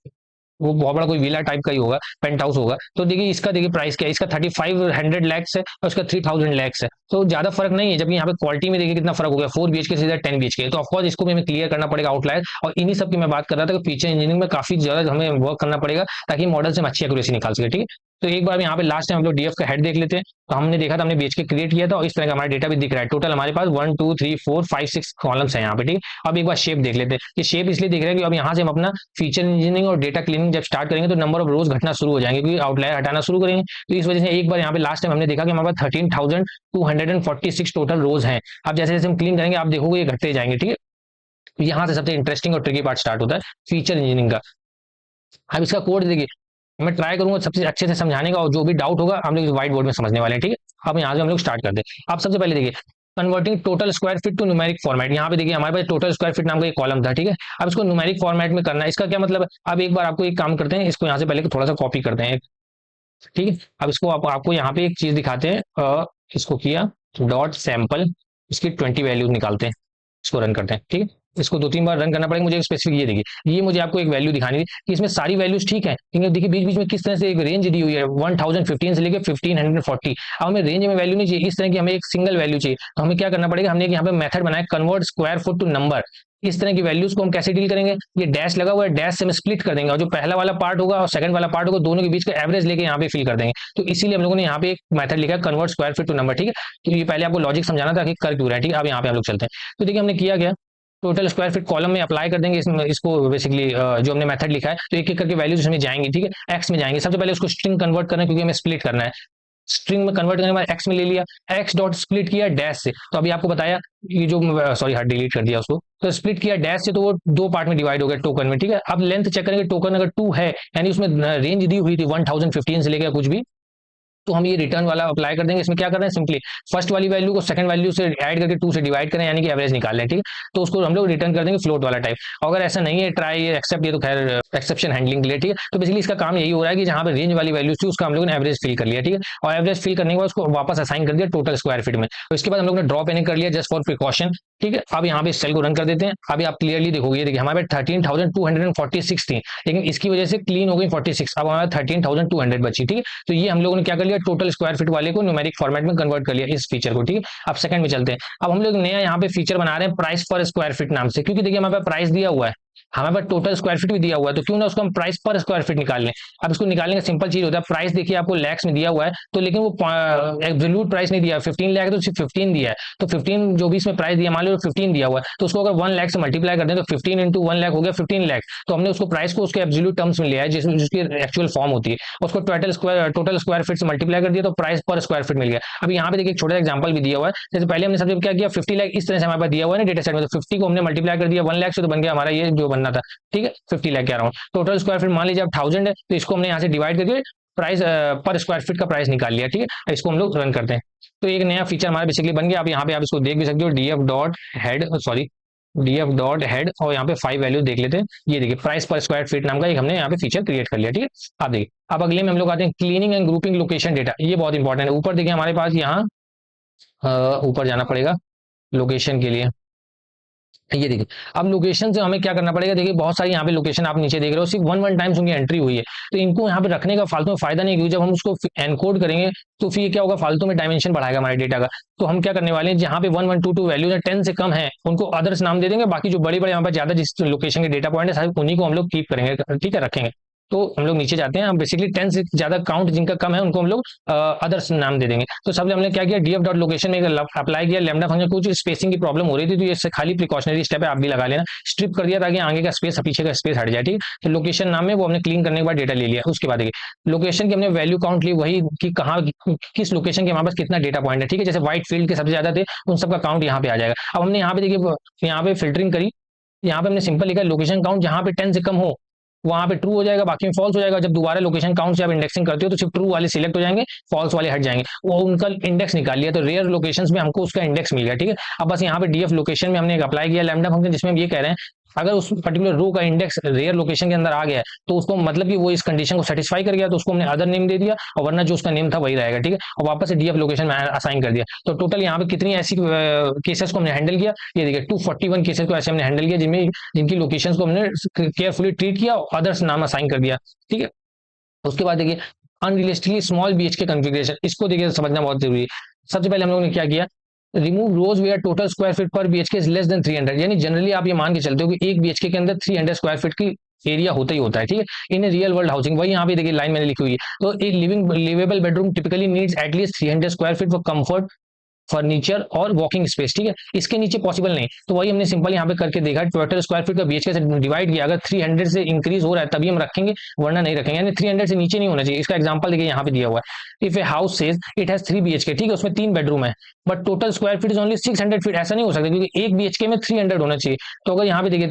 वो बहुत बड़ा कोई विला टाइप का ही होगा, पेंट हाउस होगा। तो देखिए इसका देखिए प्राइस क्या है, इसका 3500 लैक्स है और उसका 3000 लैक्स है, तो ज्यादा फर्क नहीं है। जबकि यहाँ पे क्वालिटी में देखिए कितना फर्क हो गया, 4 BHK से 10 BHK। तो ऑफकोर्स इसको भी हमें क्लियर करना पड़ेगा आउटलायर, और इन्हीं सब की मैं बात कर रहा था कि फीचर इंजीनियरिंग में काफी ज्यादा हमें वर्क करना पड़ेगा ताकि मॉडल से हम अच्छी एक्यूरेसी निकाल सके, ठीक है। तो एक बार यहाँ पे लास्ट टाइम हम लोग DF का हेड देख लेते हैं। तो हमने देखा था, हमने BHK क्रिएट किया था, और इस तरह का हमारा डेटा भी दिख रहा है। टोटल हमारे पास 1 2 3 4 5 6 कॉलम्स है यहाँ पे, ठीक है। अब एक बार शेप देख लेते हैं। ये शेप इसलिए देख रहे हैं कि अब यहाँ से हम अपना फीचर इंजीनियरिंग और डेटा क्लीनिंग जब स्टार्ट करेंगे तो नंबर ऑफ रोज घटना शुरू हो जाएंगे, क्योंकि आउटलायर हटाना शुरू करेंगे। तो इस वजह से एक बार यहाँ पे लास्ट टाइम हमने देखा कि हमारे पास 13,246 टोटल रोज हैं। अब जैसे जैसे हम क्लीन करेंगे आप देखोगे ये घटते जाएंगे, ठीक है। तो यहाँ से सबसे इंटरेस्टिंग और ट्रिकी पार्ट स्टार्ट होता है फीचर इंजीनियरिंग का। अब इसका कोड देखिए, मैं ट्राई करूंगा सबसे अच्छे से समझाने का, और जो भी डाउट होगा हम लोग व्हाइट बोर्ड में समझने वाले हैं, ठीक है। अब यहाँ से हम लोग स्टार्ट करते हैं। अब सबसे पहले देखिए converting total square feet to numeric format. यहाँ पे देखिए हमारे पास टोटल स्क्वायर फीट नाम का एक कॉलम था, ठीक है। अब इसको न्यूमेरिक फॉर्मेट में करना है, इसका क्या मतलब है। अब एक बार आपको एक काम करते हैं, इसको यहाँ से पहले थोड़ा सा कॉपी करते हैं, ठीक है। अब इसको आपको यहाँ पे एक चीज दिखाते हैं, इसको किया डॉट सैंपल, इसकी 20 वैल्यूज निकालते हैं, इसको रन करते हैं, ठीक है। इसको 2 3 बार रन करना पड़ेगा मुझे स्पेसिफिक। ये देखिए ये मुझे आपको एक वैल्यू दिखानी है कि इसमें सारी वैल्यूज ठीक है, लेकिन देखिए बीच बीच में किस तरह से एक रेंज दी हुई है 1015 से लेकर 1540। अब हमें रेंज में वैल्यू नहीं चाहिए, इस तरह की हमें एक सिंगल वैल्यू चाहिए। तो हमें क्या करना पड़ेगा, हमने यहाँ पे मेथड बनाया convert square foot to number. इस तरह की वैल्यूज को हम कैसे डील करेंगे, ये डैश लगा हुआ है, डैश से हम स्प्लिट कर देंगे, और जो पहला वाला पार्ट होगा और सेकंड वाला पार्ट होगा दोनों के बीच का एवरेज लेके यहाँ पे फिल कर देंगे। तो इसीलिए हम लोगों ने यहाँ पे एक मेथड लिखा है convert square feet to number, ठीक है। तो ये पहले आपको लॉजिक समझाना था कि कर क्यों रहा है, ठीक है। अब यहाँ पे हम लोग चलते हैं। तो देखिए हमने किया गया टोटल स्क्वायर फीट कॉलम में अप्लाई कर देंगे इसको बेसिकली जो हमने मेथड लिखा है, तो एक एक करके वैल्यूज इसमें जाएंगी, ठीक है। एक्स में जाएंगे, सबसे पहले उसको स्ट्रिंग कन्वर्ट करना है क्योंकि हमें स्प्लिट करना है। स्ट्रिंग में कन्वर्ट करने के बाद एक्स में ले लिया, एक्स डॉट स्प्लिट किया डैश से। तो अभी आपको बताया ये जो सॉरी हट डिलीट कर दिया उसको, तो स्प्लिट किया डैश से, तो वो 2 पार्ट में डिवाइड हो गया टोकन में, ठीक है। अब लेंथ चेक करेंगे, टोकन अगर 2 है यानी उसमें रेंज दी हुई थी 1015 से लेकर कुछ भी, तो हम ये रिटर्न वाला अप्लाई कर देंगे। इसमें क्या करना है, सिंपली फर्स्ट वाली वैल्यू को सेकंड वैल्यू से ऐड करके 2 से डिवाइड करें, यानी कि एवरेज निकाल लें, ठीक है। तो उसको हम लोग रिटर्न कर देंगे फ्लोट वाला टाइप। अगर ऐसा नहीं है ट्राई एक्सेप्ट, ये तो खैर एक्सेप्शन हैंडलिंग के लिए, ठीक है। तो बेसिकली इसका काम यही हो रहा है कि जहां पे रेंज वाली वैल्यू थी उसका हम लोग ने एवरेज फिल कर लिया, ठीक है। और एवरेज फिल करने के बाद उसको वापस असाइन कर दिया टोटल स्क्वायर फीट में। तो इसके बाद हम लोग ने ड्रॉप एन कर लिया जस्ट फॉर प्रिकॉशन, ठीक है। अब यहाँ पे सेल को रन कर देते हैं। अभी आप क्लियरली देखोगे, देखिए हमारे 13,246 थी, लेकिन इसकी वजह से क्लीन हो गई 46, अब हमारे 13,200 बची, ठीक है। तो ये हम लोगों ने क्या कर लिया, टोटल स्क्वायर फीट वाले को न्यूमेरिक फॉर्मेट में कन्वर्ट कर लिया इस फीचर को, ठीक है। अब सेकंड में चलते हैं। अब हम लोग नया यहाँ पे फीचर बना रहे हैं प्राइस पर स्क्वायर फीट नाम से, क्योंकि देखिए हमारे पास प्राइस दिया हुआ है, हमारे पास टोटल स्क्वायर फीट भी दिया हुआ है, तो क्यों ना उसको हम प्राइस पर स्क्वायर फीट निकाल लें। अब इसको निकालने का सिंपल चीज होता है, प्राइस देखिए आपको लैक्स में दिया हुआ है, तो लेकिन वो एब्सोल्यूट प्राइस नहीं दिया, 15 लाख है तो सिर्फ 15 दिया है, तो 15 जो भी इसमें प्राइस दिया, मान लो 15 दिया हुआ है, तो उसको अगर 1 लाख से मल्टीप्लाई कर दें तो 15 इंटू 1 लाख हो गया 15 लाख। तो हमने उसको प्राइस को उसके एब्सोल्यूट टर्म्स में लिया है, जिसकी एक्चुअल फॉर्म होती है, उसको टोटल स्क्वायर फीट से मल्टीप्लाई कर दिया, तो प्राइस पर स्क्वायर फीट मिल गया। अब यहाँ पे देखिए एक छोटा एग्जांपल भी दिया हुआ है, जैसे पहले हमने सबसे क्या किया, 50 लाख इस तरह से हमारे पास दिया हुआ है ना डेटा सेट में, तो 50 को हमने मल्टीप्लाई कर दिया 1 लाख से, तो बन गया हमारा ये जो बनना था, ठीक है, 50 लाख के अराउंड। टोटल स्क्वायर फीट मान लीजिए अब 1000 है, तो इसको हमने यहाँ से डिवाइड करके प्राइस पर स्क्वायर फीट का प्राइस निकाल लिया, ठीक है। इसको हम लोग रन करते हैं, तो एक नया फीचर हमारा बेसिकली बन गया। अब यहाँ पे आप इसको देख भी सकते हो, डीएफ और यहाँ पे 5 वैल्यू देख लेते हैं। ये देखिए प्राइस पर स्क्वायर फीट नाम का एक हमने यहाँ पे फीचर क्रिएट कर लिया, ठीक है। आप देखिए अब अगले में हम लोग आते हैं cleaning and grouping location data, ये बहुत इंपॉर्टेंट है। ऊपर देखिए हमारे पास यहाँ ऊपर जाना पड़ेगा लोकेशन के लिए, ये देखिए अब लोकेशन से हमें क्या करना पड़ेगा, देखिए बहुत सारी यहाँ पे लोकेशन आप नीचे देख रहे हो, सिर्फ वन टाइम्स उनकी एंट्री हुई है, तो इनको यहाँ पे रखने का फालतू में फायदा नहीं, क्योंकि जब हम उसको एनकोड करेंगे तो फिर क्या होगा, फालतू में डायमेंशन बढ़ाएगा हमारे डेटा का। तो हम क्या करने वाले हैं, जहाँ पे 1122 वैल्यू है 10 से कम है उनको अदर्स नाम दे देंगे, बाकी जो बड़े बड़े यहाँ पे ज्यादा जिस लोकेशन के डेटा पॉइंट है सारे उन्हीं को हम लोग कीप करेंगे, ठीक है, रखेंगे। तो हम लोग नीचे जाते हैं, हम बेसिकली 10 से ज्यादा काउंट जिनका कम है उनको हम लोग अदर्स नाम दे देंगे। तो सबसे हमने क्या किया, डीएफ डॉट लोकेशन में अप्लाई किया लैम्डा फंक्शन, कुछ स्पेसिंग की प्रॉब्लम हो रही थी, तो ये खाली प्रिकॉशनरी स्टेप है, आप भी लगा लेना। स्ट्रिप कर दिया ताकि आगे का स्पेस पीछे का स्पेस हट जाए, ठीक है। तो लोकेशन नाम है वो हमने क्लीन करने के बाद डेटा ले लिया। उसके बाद देखिए लोकेशन की हमने वैल्यू काउंट ली, वही कि कहाँ किस लोकेशन के हमारे पास कितना डेटा पॉइंट है, ठीक है। जैसे व्हाइट फील्ड के सबसे ज्यादा थे उन सबका काउंट यहाँ पे आ जाएगा। अब हमने यहाँ पे देखिए यहाँ पे फिल्टरिंग करी, यहाँ पे हमने सिंपल लिखा लोकेशन काउंट जहाँ पे 10 से कम हो वहां पे ट्रू हो जाएगा, बाकी में फॉल्स हो जाएगा। जब दोबारा लोकेशन काउंट से आप इंडेक्सिंग करते हो तो सिर्फ ट्रू वाले सिलेक्ट हो जाएंगे, फॉल्स वाले हट जाएंगे। वो उनका इंडेक्स निकाल लिया, तो रेयर लोकेशंस में हमको उसका इंडेक्स मिल गया, ठीक है। अब बस यहाँ पे डीएफ लोकेशन में हमने एक अप्लाई किया लैम्डा फंक्शन, जिसमें हम ये कह रहे हैं अगर उस पर्टिकुलर रो का इंडेक्स रेयर लोकेशन के अंदर आ गया है तो उसको मतलब कि वो इस कंडीशन को सेटिस्फाई कर गया, तो उसको हमने अदर नेम दे दिया, और वरना जो उसका नेम था वही रहेगा, ठीक है। और वापस से डीएफ लोकेशन में असाइन कर दिया। तो टोटल यहाँ पे कितनी ऐसी केसेस को हमने हैंडल किया, ये देखिए 241 केसेस को ऐसे हमने हैंडल किया, जिनमें जिनकी लोकेशन को हमने केयरफुली ट्रीट किया और अदर्स नाम असाइन कर दिया, ठीक है। उसके बाद देखिए अनरियलिस्टिकली स्मॉल बीएच के कॉन्फ़िगरेशन, इसको देखिए समझना बहुत जरूरी है। सबसे पहले हम लोगों ने क्या किया, remove rows where total square feet per BHK is less than 300, यानी जनरली आप ये मान के चलते हो कि एक बीएचके के अंदर 300 स्क्वायर फीट की एरिया होता ही होता है, ठीक है। इन रियल वर्ल्ड हाउसिंग, वही यहाँ पे देखिए लाइन मैंने लिखी हुई है। तो एक livable bedroom typically needs at least 300 square feet for comfort, furniture और वॉकिंग स्पेस, ठीक है। इसके नीचे पॉसिबल नहीं, तो वही हमने सिंपल यहाँ पे करके देखा, टोटल स्क्वायर फीट का बीएचके से डिवाइड किया, अगर 300 से इंक्रीज हो रहा है तभी हम रखेंगे, वरना नहीं रखेंगे, यानी 300 से नीचे नहीं होना चाहिए। इसका एग्जांपल देखिए यहाँ पे दिया हुआ है, if a house says it has 3 BHK, ठीक है, उसमें 3 बेडरूम है, but total square feet is only 600 feet, ऐसा नहीं हो सकता क्योंकि एक बीएचके में 300 होना चाहिए। तो अगर यहाँ पे देखिए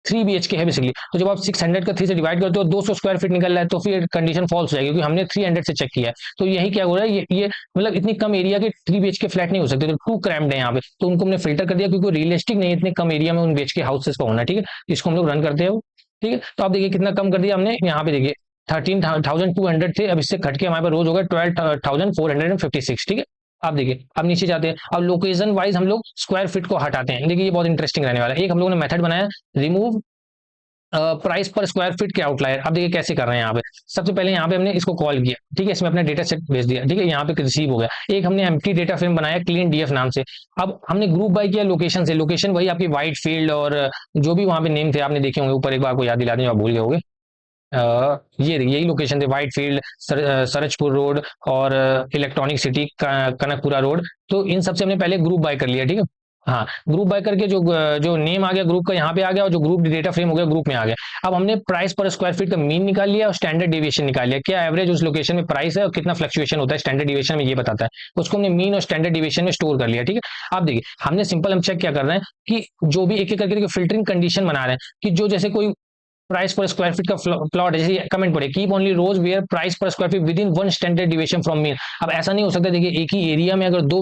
3 बीएचके है बेसिकली, तो जब आप 600 का 3 से डिवाइड करते हो 200 स्क्वायर फीट निकल रहा है, तो फिर कंडीशन फॉल्स हो जाएगी, क्योंकि हमने 300 से चेक किया है। तो यही क्या हो रहा है, ये मतलब इतनी कम एरिया के 3 बीएचके फ्लैट नहीं हो सकते, तो टू क्रैम्ड है यहाँ पे, तो उनको हमने फिल्टर कर दिया, क्योंकि रियलिस्टिक नहीं इतने कम एरिया में उन बीएचके हाउसेस का होना, ठीक है। इसको हम लोग रन करते हैं, ठीक है। तो आप देखिए कितना कम कर दिया हमने, यहाँ पे देखिए 13,200 थे, अब इससे घट के हमारे पास रोज होगा 12,456, ठीक है। आप देखिए अब नीचे जाते हैं, अब लोकेशन वाइज हम लोग स्क्वायर फीट को हटाते हैं। देखिए ये बहुत इंटरेस्टिंग रहने वाला है। एक हम लोगों ने मेथड बनाया, remove price per square feet के आउटलायर। अब देखिए कैसे कर रहे हैं यहाँ पे, सबसे पहले यहाँ पे हमने इसको कॉल किया, ठीक है, इसमें अपना डेटा सेट भेज दिया, ठीक है, यहाँ पे रिसीव हो गया। एक हमने एम्प्टी डेटा फ्रेम बनाया क्लीन डीएफ नाम से। अब हमने ग्रुप बाय किया लोकेशन से, लोकेशन वही आपकी व्हाइट फील्ड और जो भी वहां पे नेम थे आपने देखे होंगे, ऊपर एक बार को याद दिला दें, आप भूल गए होंगे। ये यही लोकेशन थे, व्हाइट फील्ड, सरजपुर रोड और इलेक्ट्रॉनिक सिटी कनकपुरा रोड। तो इन सबसे हमने पहले ग्रुप बाय कर लिया, ठीक है। हाँ, ग्रुप बाय करके जो जो नेम आ गया ग्रुप का यहाँ पे आ गया, और जो ग्रुप डेटा फ्रेम हो गया ग्रुप में आ गया। अब हमने प्राइस पर स्क्वायर फीट का मीन निकाल लिया और स्टैंडर्ड डिविएशन निकाल लिया, क्या एवरेज उस लोकेशन में प्राइस है और कितना फ्लक्चुएशन होता है स्टैंडर्ड डिविएशन में, ये बताता है। उसको हमने मीन और स्टैंडर्ड डिविएशन में स्टोर कर लिया, ठीक है। आप देखिए हमने सिंपल हम चेक क्या कर रहे हैं कि जो भी एक एक करके फिल्टरिंग कंडीशन बना रहे हैं, कि जो जैसे कोई प्राइस पर स्क्वायर फीट का प्लॉट है, जैसे कमेंट पड़े keep only rows where price per square feet within 1 standard deviation from mean. अब ऐसा नहीं हो सकता, देखिए एक ही एरिया में अगर 2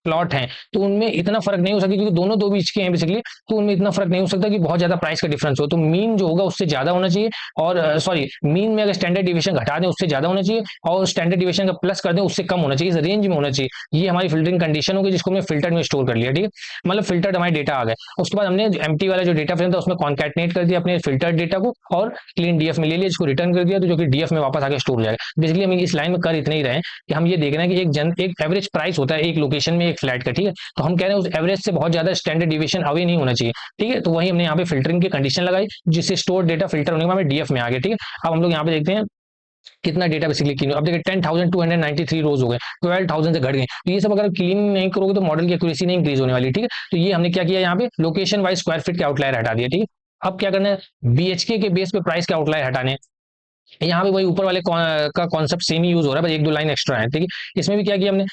प्लॉट हैं तो उनमें इतना फर्क नहीं हो सकता, क्योंकि दोनों 2 बीच के हैं बेसिकली, तो उनमें इतना फर्क नहीं हो सकता कि बहुत ज्यादा प्राइस का डिफरेंस हो। तो मीन जो होगा उससे ज्यादा होना चाहिए, और सॉरी मीन में अगर स्टैंडर्ड डिविएशन घटा दें उससे ज्यादा होना चाहिए, और स्टैंडर्ड डिविएशन का प्लस कर दें उससे कम होना चाहिए, इस रेंज में होना चाहिए। ये हमारी फिल्टरिंग कंडीशन होगी, जिसको हमने फिल्टर में स्टोर कर लिया, ठीक है। मतलब फिल्टर्ड हमारे डेटा आ गए। उसके बाद हमने एम्प्टी वाला जो डेटा फ्रेम था उसमें कॉन्कैटनेट कर दिया अपने फिल्टर्ड डेटा को, और क्लीन डीएफ में ले लिया, जिसको रिटर्न कर दिया, तो जो कि डीएफ में वापस आके स्टोर हो जाएगा। बेसिकली हम इस लाइन में कर इतने ही रहे कि हम ये देख रहे हैं कि एक एवरेज प्राइस होता है एक लोकेशन में एक फ्लैट का, ठीक है। तो हम कह रहे हैं उस एवरेज से बहुत ज्यादा स्टैंडर्ड डिविएशन अवे नहीं होना चाहिए, ठीक है। तो वही हमने यहाँ पे फिल्टरिंग की कंडीशन लगाई, जिससे स्टोर डेटा फिल्टर होने के बाद हमें डीएफ में आ गया, ठीक है। अब हम लोग यहाँ पे देखते हैं कितना डेटा बेसिकली क्लीन, अब देखिए 10,293 रोज हो गए, 12,000 से घट गए। तो ये सब अगर क्लीन नहीं करोगे तो मॉडल की एक्यूरेसी नहीं इंक्रीज होने वाली, ठीक है। तो ये हमने क्या किया, यहाँ पे लोकेशन वाइज स्क्वायर फीट के आउटलायर हटा दिया, ठीक है। अब क्या करना है, बीएचके के बेस पे प्राइस के आउटलायर हटाने, यहाँ पे वही ऊपर वाले का कॉन्सेप्ट सेम ही यूज हो रहा है, बस एक दो लाइन एक्स्ट्रा है, ठीक है। इसमें भी क्या किया हमने,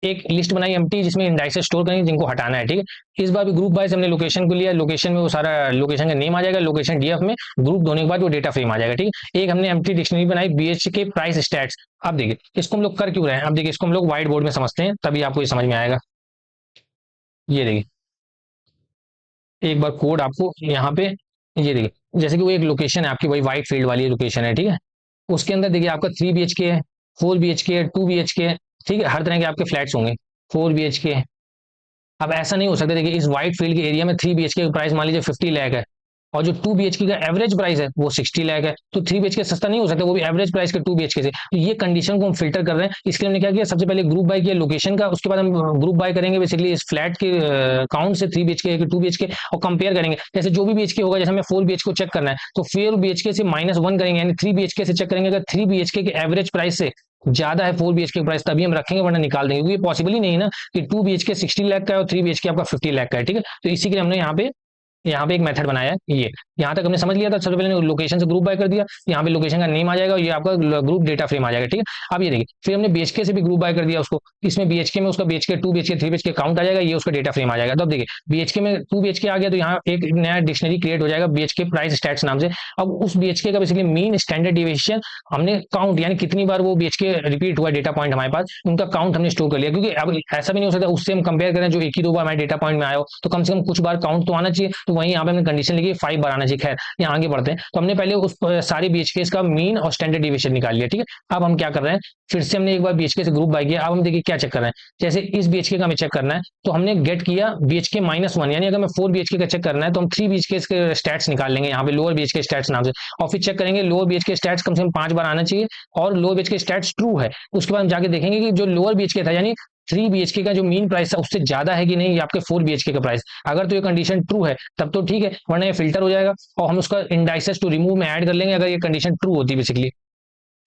एक लिस्ट बनाई एम्प्टी जिसमें इंडाइसेस स्टोर करेंगे जिनको हटाना है, ठीक है। इस बार भी ग्रुप वाइज हमने लोकेशन को लिया, लोकेशन में वो सारा लोकेशन का नेम आ जाएगा, लोकेशन डीएफ में ग्रुप होने के बाद वो डेटा फ्रेम आ जाएगा, ठीक है। एक हमने एम्प्टी डिक्शनरी बनाई बीएच के प्राइस स्टैट्स। अब देखिए इसको हम लोग कर क्यों रहे हैं, अब देखिए इसको हम लोग व्हाइट बोर्ड में समझते हैं, तभी आपको ये समझ में आएगा। ये देखिए एक बार कोड आपको यहाँ पे, ये देखिए जैसे कि वो एक लोकेशन है आपकी, वही व्हाइट फील्ड वाली लोकेशन है, ठीक है। उसके अंदर देखिए आपका 3 BHK है, 4 BHK है, 2 BHK है, ठीक है। हर तरह के आपके फ्लैट्स होंगे, 4 BHK। अब ऐसा नहीं हो सकता, देखिए इस व्हाइट फील्ड के एरिया में 3 BHK का प्राइस मान लीजिए 50 लाख है, और जो 2 BHK का एवरेज प्राइस है वो 60 लाख है, तो 3 BHK सस्ता नहीं हो सकता, वो भी एवरेज प्राइस के 2 BHK से। तो ये कंडीशन को हम फिल्टर कर रहे हैं, इसके लिए हमने क्या किया, सबसे पहले ग्रुप बाय किया लोकेशन का, उसके बाद हम ग्रुप बाय करेंगे बेसिकली इस फ्लैट के काउंट से 3 BHK 2 BHK, और कंपेयर करेंगे, जैसे जो भी BHK होगा, जैसे हमें 4 BHK को चेक करना है तो 4 BHK से -1 करेंगे, यानी 3 BHK से चेक करेंगे, अगर 3 BHK के एवरेज प्राइस से ज्यादा है 4 BHK प्राइस तभी हम रखेंगे, वरना निकाल देंगे, क्योंकि पॉसिबल ही नहीं है ना कि 2 BHK 60 लाख का है और 3 BHK आपका 50 लाख का है, ठीक है। तो इसी के लिए हमने यहाँ पे एक मेथड बनाया है। ये यहाँ तक हमने समझ लिया था, सबसे पहले लोकेशन से ग्रुप बाय कर दिया, यहाँ पे लोकेशन का नेम आ जाएगा, ये आपका ग्रुप डेटा फ्रेम आ जाएगा, ठीक है। अब ये देखिए फिर हमने बीएचके से भी ग्रुप बाय कर दिया उसको, इसमें बीएचके में उसका बीएचके 2 BHK 3 BHK काउंट आ जाएगा, ये उसका डेटा फ्रेम आ जाएगा। तो अब देखिए बीएचके में 2 BHK आ गया, तो यहाँ एक नया डिक्शनरी क्रिएट हो जाएगा बीएचके प्राइस स्टैट्स नाम से। अब उस बीएचके का बेसिकली मीन स्टैंडर्ड डिविएशन हमने काउंट, यानी कितनी बार वो बीएचके रिपीट हुआ डेटा पॉइंट हमारे पास, उनका काउंट हमने स्टोर कर लिया, क्योंकि अब ऐसा भी नहीं हो सकता उससे हम कंपेयर करें जो एक ही दो बार हमारे डेटा पॉइंट में आया हो, तो कम से कम कुछ बार काउंट तो आना चाहिए। तो वहीं यहाँ पे हमने कंडीशन लिखी 5 बार आना चाहिए। खैर यहाँ आगे बढ़ते हैं, तो हमने पहले उस सारी बीएचके का मीन और स्टैंडर्ड डिविएशन निकाल लिया, ठीक है। अब हम क्या कर रहे हैं, फिर से हमने एक बार बीएचके से ग्रुप बाय किया, अब हम देखिए क्या चेक कर रहे हैं, जैसे इस बीएचके का हमें चेक करना है, तो हमने गेट किया बीएचके -1, यानी अगर हमें 4 BHK का चेक करना है तो हम 3 BHK के स्टैट्स निकाल लेंगे, यहाँ पे लोअर बीएचके स्टैट्स नाम से, और फिर चेक करेंगे लोअर बीएचके स्टैट्स कम से कम 5 बार आना चाहिए, और लोअर बीएचके स्टैट्स ट्रू है। उसके बाद हम जाके देखेंगे कि जो लोअर बीएचके था, यानी 3 BHK का जो मीन प्राइस था उससे ज्यादा है कि नहीं ये आपके 4 BHK का प्राइस, अगर तो ये कंडीशन ट्रू है तब तो ठीक है, वरना ये फिल्टर हो जाएगा, और हम उसका इंडाइसेस टू रिमूव में ऐड कर लेंगे अगर ये कंडीशन ट्रू होती है बेसिकली,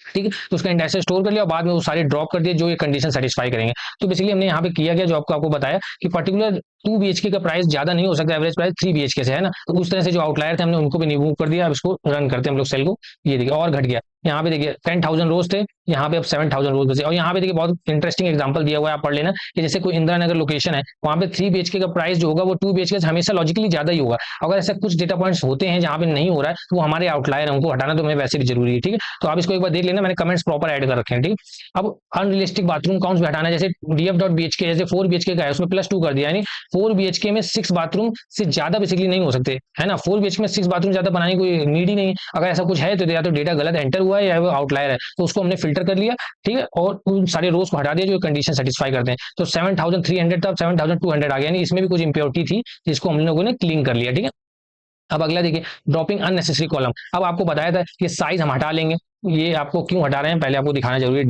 ठीक है। तो उसका इंडेक्स स्टोर कर लिया और बाद में वो सारे ड्रॉप कर दिए जो ये कंडीशन सेटिस्फाई करेंगे। तो बेसिकली हमने यहाँ पे किया गया जो आपको बताया कि पर्टिकुलर 2 BHK का प्राइस ज्यादा नहीं हो सकता एवरेज प्राइस 3 BHK से, है ना। तो उस तरह से जो आउटलायर थे हमने उनको भी रिमूव कर दिया। अब इसको रन करते हैं हम लोग सेल को, ये देखिए और घट गया, यहाँ पे देखिए 10,000 रोज थे, यहाँ पे अब 7,000 रोज बचे। और यहाँ पे देखिए बहुत इंटरेस्टिंग एग्जांपल दिया हुआ है, आप पढ़ लेना कि जैसे कोई इंदिरा नगर लोकेशन है, वहाँ पे 3 BHK का प्राइस जो होगा वो 2 BHK से हमेशा लॉजिकली ज्यादा ही होगा। अगर ऐसा कुछ डेटा पॉइंट्स होते हैं जहाँ पे नहीं हो रहा है तो वो हमारे आउटलायर है, उनको हटाना तो हमें वैसे भी जरूरी है, ठीक है। तो आप इसको एक बार देख लेना, मैंने कमेंट्स प्रॉपर ऐड कर रखे हैं, ठीक है। अब अनरियलिस्टिक बाथरूम काउंट्स भी हटाना है, जैसे df.bhk जैसे 4 BHK का है उसमें +2 कर दिया, यानी 4 BHK में 6 बाथरूम से ज्यादा बेसिकली नहीं हो सकते, है ना। 4 BHK में 6 बाथरूम ज्यादा बनाने की कोई नीड ही नहीं है। अगर ऐसा कुछ है तो या तो डेटा गलत एंटर हुआ है या वो आउटलायर है, तो उसको हमने फिल्टर कर लिया, ठीक है, और उन सारे रोज को हटा दिया जो कंडीशन सेटिस्फाई करते हैं। तो 7,300 था, 7,200 आ गया, यानी इसमें भी कुछ इंप्योरिटी थी जिसको हम लोगों ने क्लीन कर लिया, ठीक है। अब अगला देखिए ड्रॉपिंग अननेसेसरी कॉलम। अब आपको बताया था ये साइज हम हटा लेंगे, ये आपको क्यों हटा रहे हैं पहले आपको दिखाना जरूरी है।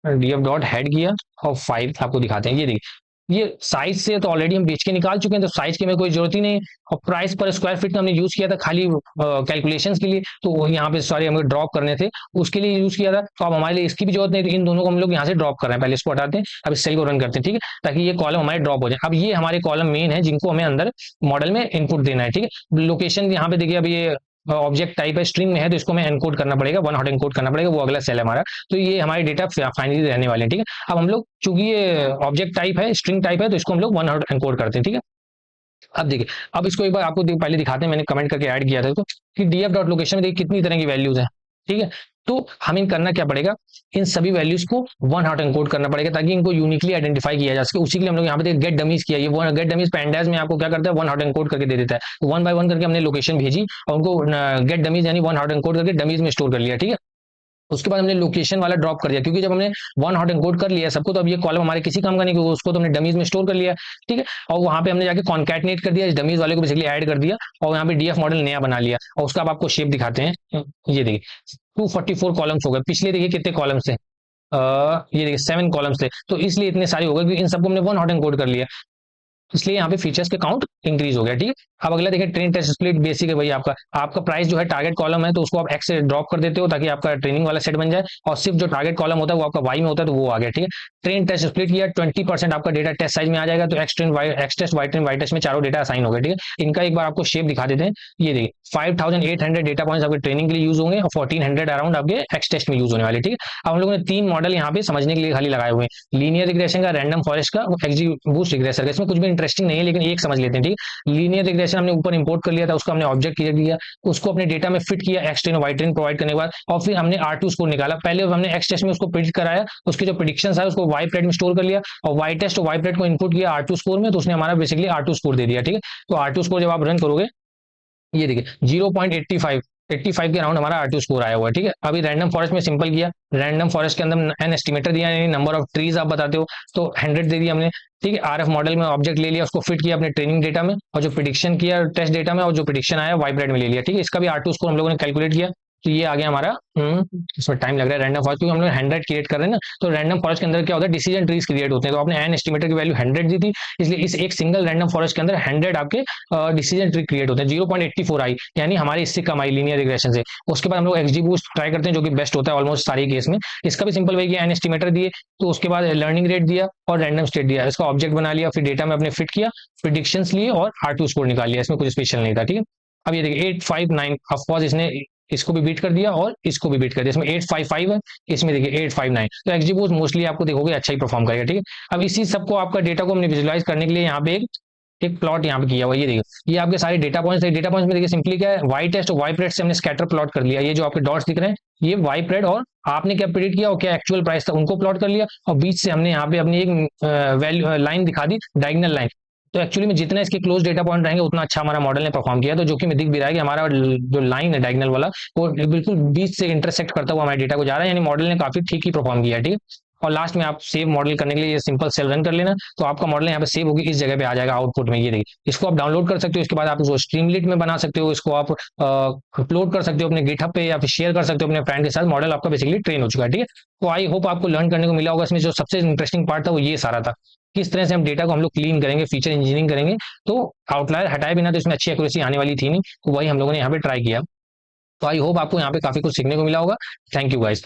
df डॉट हेड किया और 5 आपको दिखाते हैं, ये देखिए ये साइज से तो ऑलरेडी हम बेच के निकाल चुके हैं, तो साइज की हमें कोई जरूरत ही नहीं है। और प्राइस पर स्क्वायर फीट का हमने यूज किया था खाली कैलकुलेशंस के लिए, तो यहाँ पे सॉरी हमें ड्रॉप करने थे उसके लिए यूज किया था, तो अब हमारे लिए इसकी भी जरूरत नहीं थी। इन दोनों को हम लोग यहाँ से ड्रॉप कर रहे हैं, पहले इसको हटाते हैं, अब इस सेल को रन करते हैं, ठीक है, ताकि ये कॉलम हमारे ड्रॉप हो जाए। अब ये हमारे कॉलम मेन है जिनको हमें अंदर मॉडल में इनपुट देना है, ठीक है। लोकेशन यहाँ पे देखिए अब ये ऑब्जेक्ट टाइप है, स्ट्रिंग में है, तो इसको हमें एनकोड करना पड़ेगा, 1 हॉट एनकोड करना पड़ेगा, वो अगला सेल है हमारा। तो ये हमारे डेटा फाइनली रहने वाले हैं, ठीक है। अब हम लोग चूंकि ये ऑब्जेक्ट टाइप है, स्ट्रिंग टाइप है, तो इसको हम लोग 1 हॉट एनकोड करते हैं, ठीक है। अब देखिए अब इसको एक बार आपको पहले दिखाते हैं, मैंने कमेंट करके ऐड किया था तो कि df डॉट लोकेशन में देखिए कितनी तरह की वैल्यूज है, ठीक है। तो हमें करना क्या पड़ेगा, इन सभी वैल्यूज को 1 हॉट एनकोड करना पड़ेगा ताकि इनको यूनिकली आइडेंटिफाई किया जा सके। उसी के लिए हम लोग यहाँ पे गेट डमीज किया, ये गेट डमीज पैंडाज में आपको क्या करता है 1 हॉट एनकोड करके दे देता है। तो 1 बाय 1 करके हमने लोकेशन भेजी और उनको गेट डमीज यानी 1 हॉट एनकोड करके डमीज में स्टोर कर लिया, ठीक है। उसके बाद हमने लोकेशन वाला ड्रॉप कर दिया, क्योंकि जब हमने 1 हॉट एनकोड कर लिया सबको, तो अब ये कॉलम हमारे किसी काम का नहीं, क्योंकि उसको तो हमने डमीज में स्टोर कर लिया, ठीक है। और वहां पे हमने जाके कॉन्कैटनेट कर दिया, इस डमीज वाले को बेसिकली ऐड कर दिया और यहाँ पे डीएफ मॉडल नया बना लिया। और उसका अब आपको शेप दिखाते हैं, ये देखिए 244 कॉलम्स हो गए, पिछले देखिए कितने कॉलम्स थे, ये देखिए 7 कॉलम्स थे, तो इसलिए इतने सारे हो गए क्योंकि इन सबको हमने वन हॉट एनकोड कर लिया, इसलिए यहाँ पे फीचर्स के काउंट इंक्रीज हो गया। ठीक है, अब अगला देखिए ट्रेन टेस्ट स्प्लिट बेसिक है भाई, आपका आपका प्राइस जो है टारगेट कॉलम है तो उसको आप एक्स से ड्रॉप कर देते हो ताकि आपका ट्रेनिंग वाला सेट बन जाए, और सिर्फ जो टारगेट कॉलम होता है वो आपका वाई में होता है तो वो आ गया। ठीक है, ट्रेन टेस्ट स्प्लिट किया, 20% आपका डेटा टेस्ट साइज में आ जाएगा, तो X train Y X test Y train Y test में चारों डेटा असाइन हो गए। ठीक है, इनका एक बार आपको शेप दिखा देते हैं। ये देखिए 5800 डेटा पॉइंट्स आपके ट्रेनिंग के लिए यूज होंगे और 1400 अराउंड आपके एक्स टेस्ट में यूज होने वाले। ठीक है, अब हम लोगों ने 3 मॉडल यहाँ पे समझने के लिए खाली लगाए हुए हैं, लीनियर रिग्रेशन का, रैंडम फॉरेस्ट का, एक्जी बूस्ट रिग्रेसर का। इसमें कुछ भी इंटरेस्टिंग नहीं है लेकिन एक समझ लेते हैं। ठीक है, लीनियर रिग्रेशन हमने ऊपर इंपोर्ट कर लिया था, उसको हमने ऑब्जेक्ट क्रिएट किया, उसको अपने डेटा में फिट किया X train Y train provide करने के बाद, और फिर हमने R2 स्कोर निकाला। पहले हमने एक्स टेस्ट में उसको प्रिडिक्ट कराया, उसके जो प्रिडिक्शन है उसको वाई प्लेट में स्टोर कर लिया, और वाई टेस्ट और वाई प्लेट को इनपुट किया R2 स्कोर में, तो उसने हमारा बेसिकली R2 स्कोर दे दिया। ठीक है, तो R2 स्कोर जब आप रन करोगे, ये देखिए 0.85 के अराउंड हमारा R2 स्कोर आया हुआ है। ठीक है, अभी रैंडम फॉरेस्ट में सिंपल किया, रैंडम फॉरेस्ट के अंदर एन एस्टिमेटर दिया, यानी नंबर ऑफ ट्रीज आप बताते हो, तो 100 दे दिया हमने। ठीक है, RF मॉडल में ऑब्जेक्ट ले लिया, उसको फिट किया अपने ट्रेनिंग डेटा में, और जो प्रिडिक्शन किया टेस्ट डेटा में, और जो प्रिडिक्शन आया वाइब्रेट में ले लिया। ठीक है, इसका भी R2 स्कोर हम लोगों ने कैलकुलेट किया, तो ये आ गया हमारा। इसमें टाइम लग रहा है रैंडम फॉरेस्ट, क्योंकि हम लोग 100 क्रिएट कर रहे हैं ना, तो रैंडम फॉरेस्ट के अंदर क्या होता है, डिसीजन ट्रीज क्रिएट होते हैं, तो आपने एन एस्टिमेटर की वैल्यू 100 दी थी, इसलिए इस एक सिंगल रैंडम फॉरेस्ट के अंदर 100 आपके डिसीजन ट्री क्रिएट होते हैं। 0.84 आई, यानी हमारी इससे कम आई लीनियर रिग्रेशन से। उसके बाद हम लोग एक्सजी बूस्ट ट्राई करते हैं, जो कि बेस्ट होता है ऑलमोस्ट सारे केस में। इसका भी सिंपल वही किया, एन एस्टिमेटर दिए, तो उसके बाद लर्निंग रेट दिया और रैंडम स्टेट दिया, इसका ऑब्जेक्ट बना लिया, फिर डेटा में अपने फिट किया, प्रिडिक्शंस लिए और R2 स्कोर निकाल लिया, इसमें कुछ स्पेशल नहीं था। ठीक है, अब ये देखिए 859, ऑफकोर्स इसने इसको भी बीट कर दिया और इसको भी बीट कर दिया, इसमें 855 है, इसमें देखिए 859, तो एक्सजीबूस्ट मोस्टली आपको देखोगे अच्छा ही परफॉर्म करेगा। ठीक है, अब इसी सबको आपका डेटा को हमने विजुअलाइज करने के लिए यहाँ पे एक प्लॉट यहाँ पे किया हुआ, ये देखिए ये आपके सारे डेटा पॉइंट्स है। डेटा पॉइंट्स में देखिए सिंपली क्या है, वाई टेस्ट और वाई प्रेड से हमने स्कैटर प्लॉट कर लिया, ये जो आपके डॉट्स दिख रहे हैं ये वाई प्रेड, और आपने क्या प्रेडिक्ट किया और क्या एक्चुअल प्राइस था उनको प्लॉट कर लिया, और बीच से हमने यहाँ पे अपनी एक वैल्यू लाइन दिखा दी, डायगोनल लाइन। तो एक्चुअली में जितना इसके क्लोज डेटा पॉइंट रहेंगे उतना अच्छा हमारा मॉडल ने परफॉर्म किया, तो जो कि मैं दिख भी रहा है कि हमारा जो लाइन है डायगोनल वाला वो बिल्कुल बीच से इंटरसेक्ट करता हुआ हमारे डेटा को जा रहा है, यानी मॉडल ने काफी ठीक ही परफॉर्म किया। ठीक है, और लास्ट में आप सेव मॉडल करने के लिए ये सिंपल सेल रन कर लेना, तो आपका मॉडल यहाँ पे सेव होगी, इस जगह पे आ जाएगा आउटपुट में। ये देखिए इसको आप डाउनलोड कर सकते हो, इसके बाद आप इसको स्ट्रीमलिट में बना सकते हो, इसको आप अपलोड कर सकते हो अपने गिटहब पे, या फिर शेयर कर सकते हो अपने फ्रेंड के साथ। मॉडल आपका बेसिकली ट्रेन हो चुका है। ठीक है, तो आई होप आपको लर्न करने को मिला होगा। इसमें जो सबसे इंटरेस्टिंग पार्ट था वो ये सारा था, किस तरह से हम डेटा को हम लोग क्लीन करेंगे, फीचर इंजीनियरिंग करेंगे, तो आउटलायर हटाए बिना तो इसमें अच्छी एक्यूरेसी आने वाली थी नहीं, तो वही हम लोगों ने यहाँ पे ट्राई किया। तो आई होप आपको यहाँ पे काफी कुछ सीखने को मिला होगा। Thank you guys.